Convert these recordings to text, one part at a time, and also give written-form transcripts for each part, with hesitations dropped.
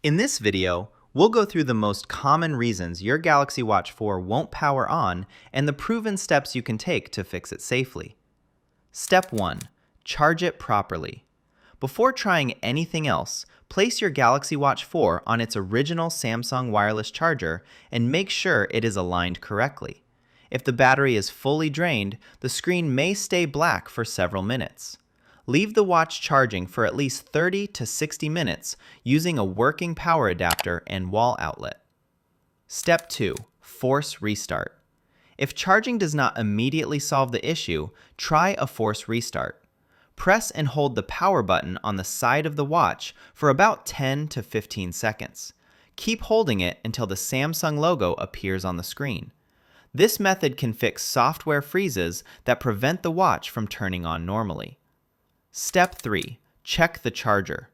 In this video, we'll go through the most common reasons your Galaxy Watch 4 won't power on and the proven steps you can take to fix it safely. Step 1. Charge it properly. Before trying anything else, place your Galaxy Watch 4 on its original Samsung wireless charger and make sure it is aligned correctly. If the battery is fully drained, the screen may stay black for several minutes. Leave the watch charging for at least 30 to 60 minutes using a working power adapter and wall outlet. Step 2. Force restart. If charging does not immediately solve the issue, try a force restart. Press and hold the power button on the side of the watch for about 10 to 15 seconds. Keep holding it until the Samsung logo appears on the screen. This method can fix software freezes that prevent the watch from turning on normally. Step 3. Check the charger.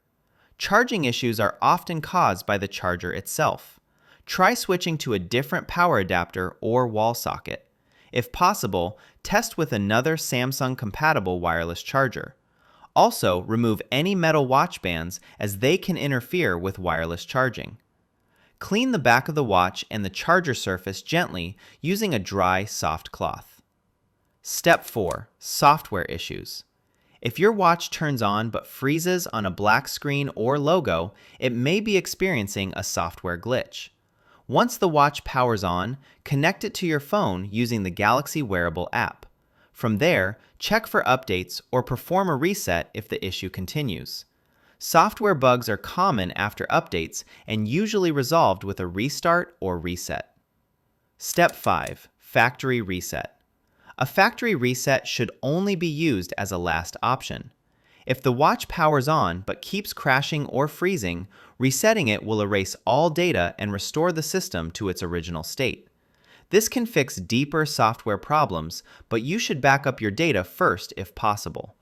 Charging issues are often caused by the charger itself. Try switching to a different power adapter or wall socket. If possible, test with another Samsung-compatible wireless charger. Also, remove any metal watch bands as they can interfere with wireless charging. Clean the back of the watch and the charger surface gently using a dry, soft cloth. Step 4. Software issues. If your watch turns on but freezes on a black screen or logo, it may be experiencing a software glitch. Once the watch powers on, connect it to your phone using the Galaxy Wearable app. From there, check for updates or perform a reset if the issue continues. Software bugs are common after updates and usually resolved with a restart or reset. Step 5. Factory reset. A factory reset should only be used as a last option. If the watch powers on but keeps crashing or freezing, resetting it will erase all data and restore the system to its original state. This can fix deeper software problems, but you should back up your data first if possible.